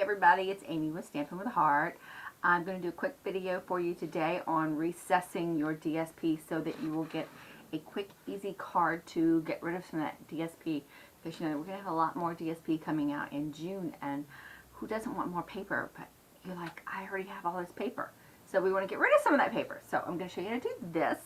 everybody, it's Amy with Stampin' with a Heart. I'm going to do a quick video for you today on recessing your DSP so that you will get a quick, easy card to get rid of some of that DSP. Because you know, we're going to have a lot more DSP coming out in June, and who doesn't want more paper? But you're like, I already have all this paper. So we want to get rid of some of that paper. So I'm going to show you how to do this.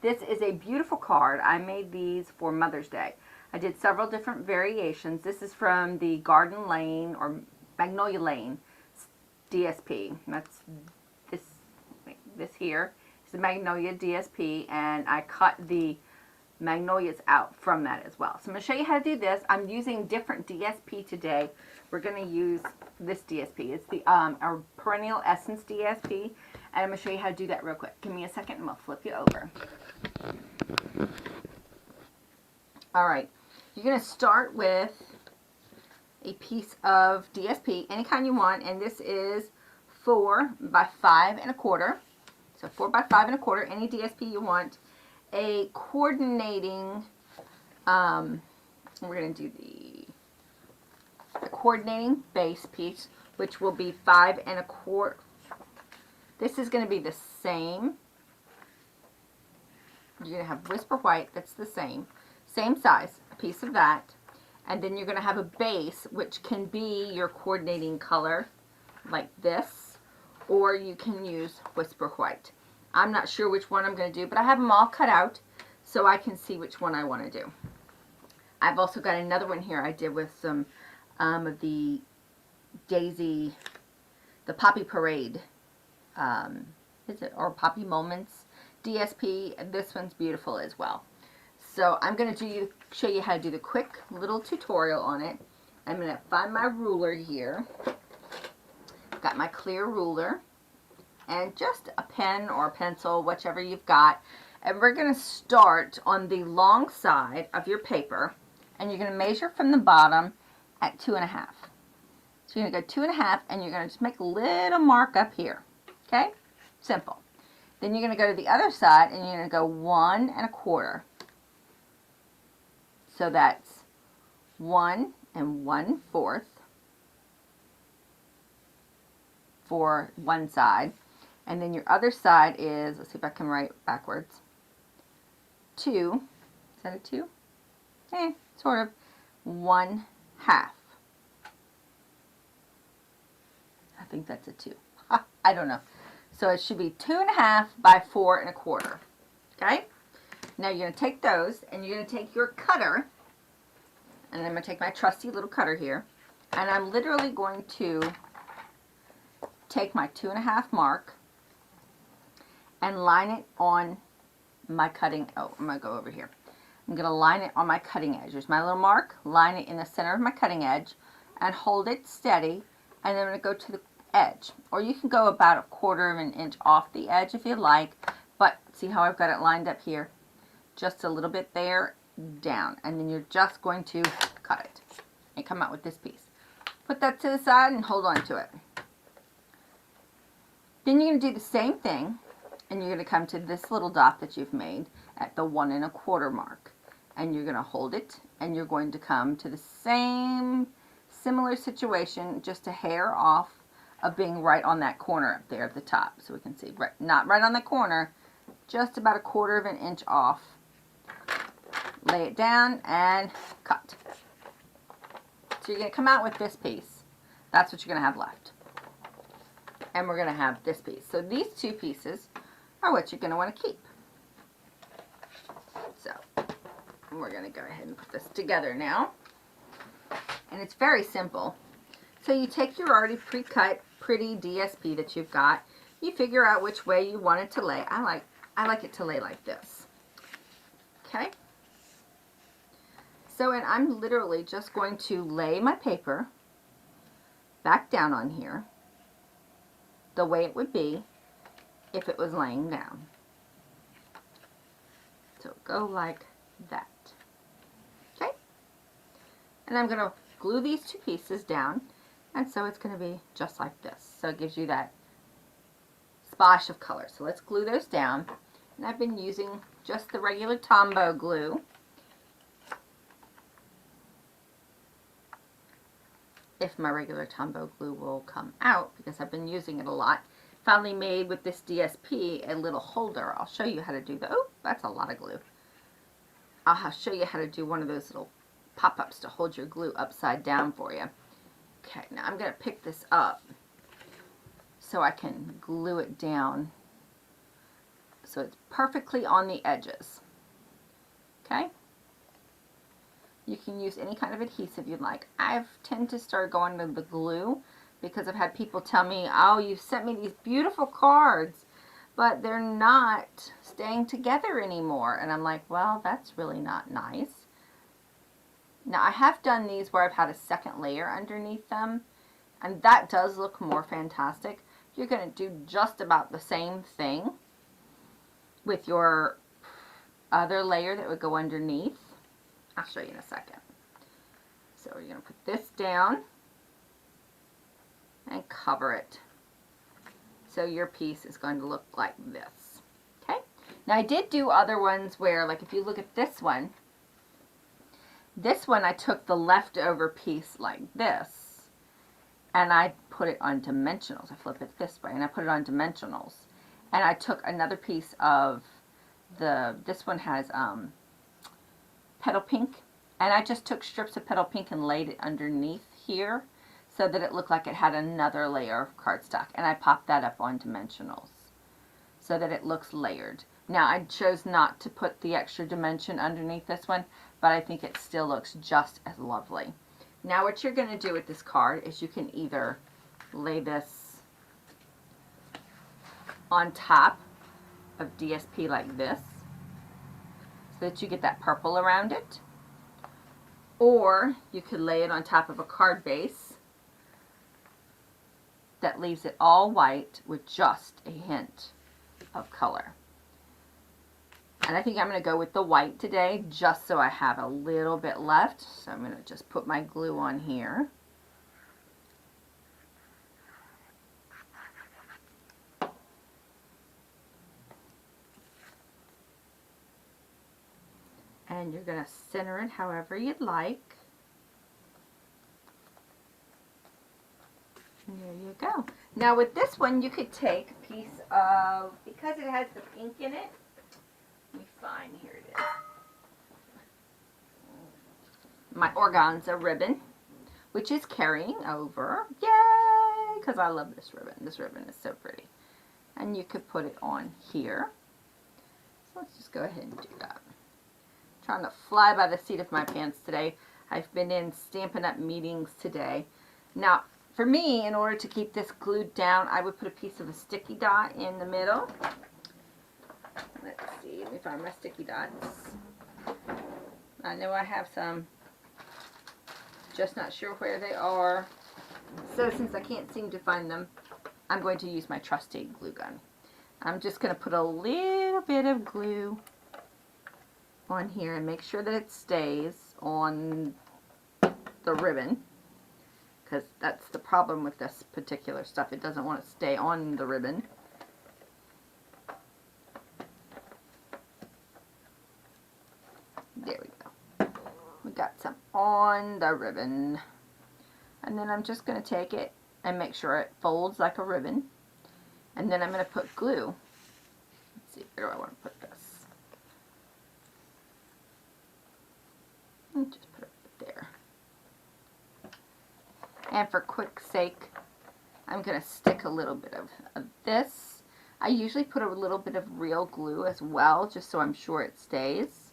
This is a beautiful card. I made these for Mother's Day. I did several different variations. This is from the Garden Lane or Magnolia Lane DSP. That's this here. It's the Magnolia DSP, and I cut the magnolias out from that as well. So I'm going to show you how to do this. I'm using different DSP today. We're going to use this DSP. It's the our Perennial Essence DSP, and I'm going to show you how to do that real quick. Give me a second and I'll flip you over. Alright, you're going to start with a piece of DSP, any kind you want, and this is 4 by 5 1/4. So 4 by 5 1/4, any DSP you want. A coordinating, we're going to do the coordinating base piece, which will be 5 1/4. This is going to be the same. You're going to have Whisper White, that's the same size, a piece of that. And then you're going to have a base, which can be your coordinating color, like this, or you can use Whisper White. I'm not sure which one I'm going to do, but I have them all cut out so I can see which one I want to do. I've also got another one here I did with some of the Daisy, the Poppy Parade, or Poppy Moments DSP. This one's beautiful as well. So I'm going to show you how to do the quick little tutorial on it. I'm going to find my ruler here. Got my clear ruler and just a pen or a pencil, whichever you've got. And we're going to start on the long side of your paper, and you're going to measure from the bottom at 2.5. So you're going to go 2.5, and you're going to just make a little mark up here. Okay? Simple. Then you're going to go to the other side, and you're going to go 1 1/4. So that's 1 1/4 for one side. And then your other side is, let's see if I can write backwards, 2. Is that a 2? Sort of. 1/2. I think that's a 2. I don't know. So it should be 2.5 by 4 1/4. Okay? Now you're going to take those, and you're going to take your cutter, and I'm going to take my trusty little cutter here, and I'm literally going to take my 2.5 mark and line it on my cutting. Oh, I'm going to go over here. I'm going to line it on my cutting edge. There's my little mark. Line it in the center of my cutting edge and hold it steady, and then I'm going to go to the edge. Or you can go about 1/4 of an inch off the edge if you like, but see how I've got it lined up here? Just a little bit there, down, and then you're just going to cut it and come out with this piece. Put that to the side and hold on to it. Then you're going to do the same thing, and you're going to come to this little dot that you've made at the 1 1/4 mark, and you're going to hold it, and you're going to come to the similar situation, just a hair off of being right on that corner up there at the top, so we can see, right, not right on the corner, just about 1/4 of an inch off. Lay it down and cut. So you're going to come out with this piece. That's what you're going to have left. And we're going to have this piece. So these two pieces are what you're going to want to keep. So we're going to go ahead and put this together now. And it's very simple. So you take your already pre-cut pretty DSP that you've got. You figure out which way you want it to lay. I like it to lay like this. Okay? So, and I'm literally just going to lay my paper back down on here the way it would be if it was laying down. So go like that. Okay? And I'm going to glue these two pieces down, and so it's going to be just like this. So it gives you that splash of color. So let's glue those down. And I've been using just the regular Tombow glue. if my regular Tombow glue will come out, because I've been using it a lot. Finally made with this DSP a little holder. I'll show you how to do that. Oh, that's a lot of glue. I'll show you how to do one of those little pop-ups to hold your glue upside down for you. Okay, now I'm going to pick this up so I can glue it down so it's perfectly on the edges. Okay? You can use any kind of adhesive you'd like. I tend to start going to the glue because I've had people tell me, oh, you sent me these beautiful cards, but they're not staying together anymore. And I'm like, well, that's really not nice. Now, I have done these where I've had a second layer underneath them, and that does look more fantastic. You're going to do just about the same thing with your other layer that would go underneath. I'll show you in a second. So you're going to put this down and cover it. So your piece is going to look like this. Okay? Now I did do other ones where, like if you look at this one I took the leftover piece like this and I put it on dimensionals. I flip it this way and I put it on dimensionals. And I took another piece of this one has petal pink, and I just took strips of petal pink and laid it underneath here so that it looked like it had another layer of cardstock, and I popped that up on dimensionals so that it looks layered. Now I chose not to put the extra dimension underneath this one, but I think it still looks just as lovely. Now what you're going to do with this card is you can either lay this on top of DSP like this so that you get that purple around it, or you could lay it on top of a card base that leaves it all white with just a hint of color. And I think I'm going to go with the white today just so I have a little bit left. So I'm going to just put my glue on here. And you're going to center it however you'd like. And there you go. Now with this one, you could take a piece of, because it has the pink in it, let me find, here it is, my organza ribbon, which is carrying over. Yay! Because I love this ribbon. This ribbon is so pretty. And you could put it on here. So let's just go ahead and do that. Trying to fly by the seat of my pants today. I've been in Stampin' Up! Meetings today. Now, for me, in order to keep this glued down, I would put a piece of a sticky dot in the middle. Let's see, let me find my sticky dots. I know I have some, just not sure where they are. So since I can't seem to find them, I'm going to use my trusty glue gun. I'm just going to put a little bit of glue on here and make sure that it stays on the ribbon, because that's the problem with this particular stuff. It doesn't want to stay on the ribbon. There we go. We got some on the ribbon. And then I'm just going to take it and make sure it folds like a ribbon. And then I'm going to put glue. Let's see, where do I want to put this? Just put it there. And for quick sake, I'm going to stick a little bit of this. I usually put a little bit of real glue as well, just so I'm sure it stays.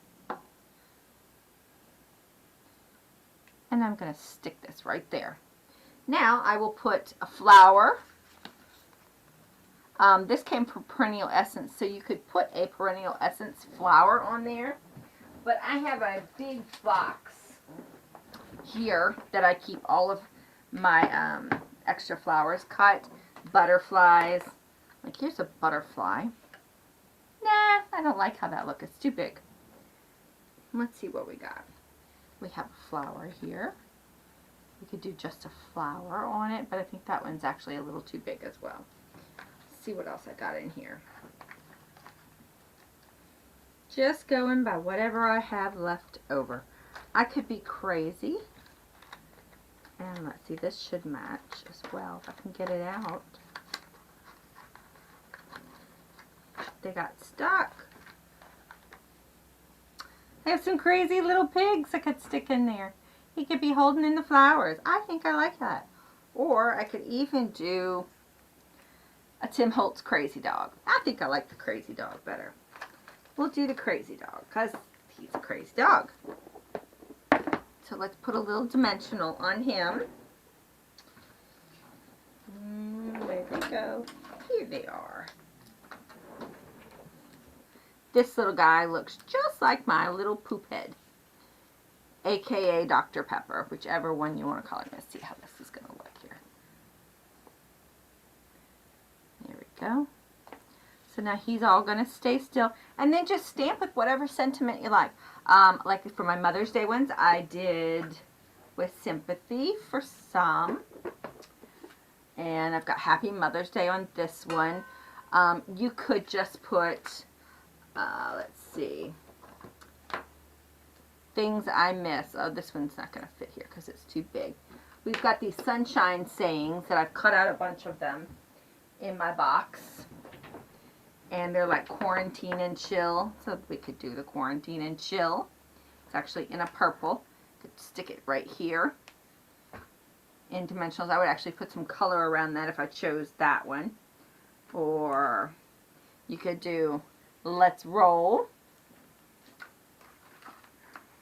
And I'm going to stick this right there. Now I will put a flower. This came from Perennial Essence, so you could put a Perennial Essence flower on there. But I have a big box here that I keep all of my extra flowers cut. Butterflies. Like, here's a butterfly. Nah, I don't like how that looks. It's too big. Let's see what we got. We have a flower here. We could do just a flower on it, but I think that one's actually a little too big as well. Let's see what else I got in here. Just going by whatever I have left over. I could be crazy And let's see, this should match as well if I can get it out. They got stuck. I have some crazy little pigs I could stick in there. He could be holding in the flowers. I think I like that. Or I could even do a Tim Holtz crazy dog. I think I like the crazy dog better. We'll do the crazy dog because he's a crazy dog. So let's put a little dimensional on him. There they go. Here they are. This little guy looks just like my little poop head, aka Dr. Pepper, whichever one you want to call him. Let's see how this is going to look here. There we go. So now he's all going to stay still, and then just stamp with whatever sentiment you like. Like for my Mother's Day ones, I did with sympathy for some, and I've got Happy Mother's Day on this one. You could just put, let's see, things I miss. Oh, this one's not going to fit here because it's too big. We've got these sunshine sayings that I've cut out a bunch of them in my box. And they're like quarantine and chill. So we could do the quarantine and chill. It's actually in a purple. Could stick it right here. In dimensionals, I would actually put some color around that if I chose that one. Or you could do let's roll.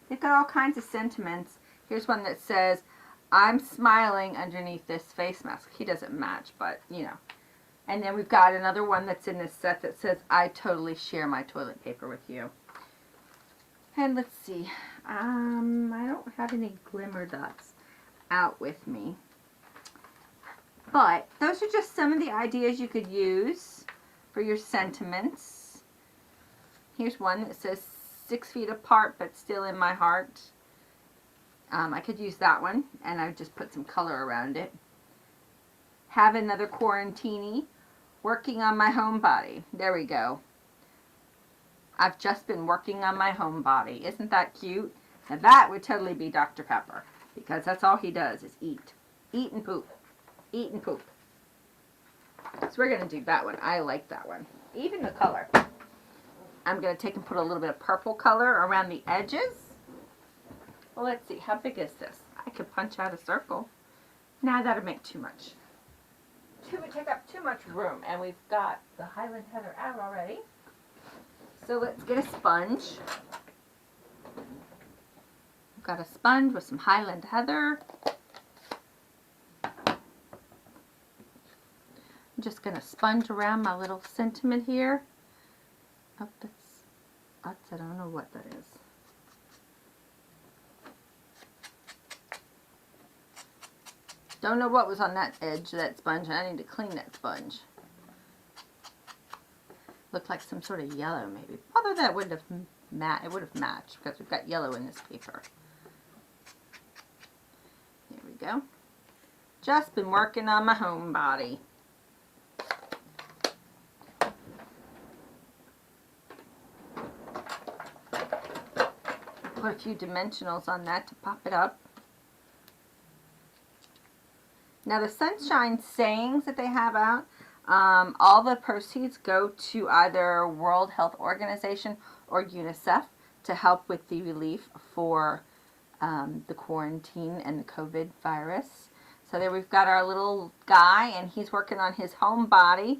They've got all kinds of sentiments. Here's one that says, I'm smiling underneath this face mask. He doesn't match, but you know. And then we've got another one that's in this set that says, I totally share my toilet paper with you. And let's see. I don't have any glimmer dots out with me. But those are just some of the ideas you could use for your sentiments. Here's one that says 6 feet apart but still in my heart. I could use that one, and I would just put some color around it. Have another quarantini. Working on my homebody. There we go. I've just been working on my homebody. Isn't that cute? Now that would totally be Dr. Pepper, because that's all he does is eat. Eat and poop. Eat and poop. So we're going to do that one. I like that one. Even the color. I'm going to take and put a little bit of purple color around the edges. Well, let's see. How big is this? I could punch out a circle. Nah, that'll make too much. It would take up too much room, and we've got the Highland Heather out already. So let's get a sponge. I've got a sponge with some Highland Heather. I'm just going to sponge around my little sentiment here. Oh, I don't know what that is. Don't know what was on that edge of that sponge. I need to clean that sponge. Looked like some sort of yellow maybe. Although that wouldn't have it would have matched because we've got yellow in this paper. Here we go. Just been working on my homebody. Put a few dimensionals on that to pop it up. Now the sunshine sayings that they have out, all the proceeds go to either World Health Organization or UNICEF to help with the relief for the quarantine and the COVID virus. So there we've got our little guy, and he's working on his homebody,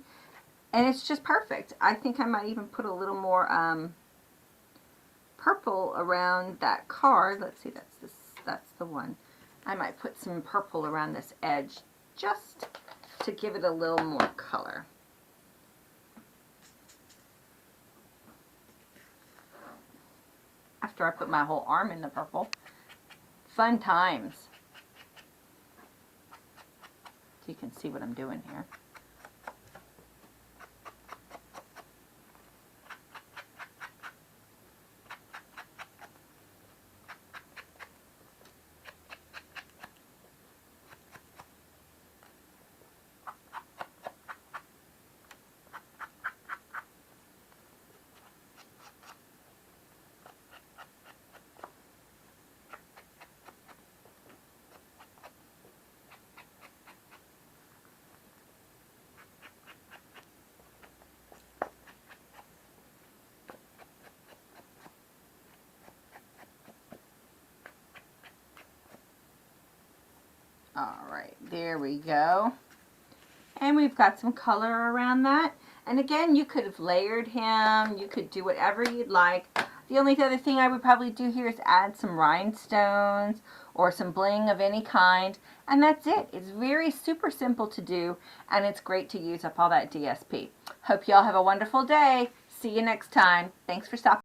and it's just perfect. I think I might even put a little more purple around that card. Let's see, that's the one. I might put some purple around this edge just to give it a little more color. After I put my whole arm in the purple. Fun times. So you can see what I'm doing here. Alright, there we go. And we've got some color around that. And again, you could have layered him. You could do whatever you'd like. The only other thing I would probably do here is add some rhinestones or some bling of any kind. And that's it. It's very super simple to do, and it's great to use up all that DSP. Hope you all have a wonderful day. See you next time. Thanks for stopping.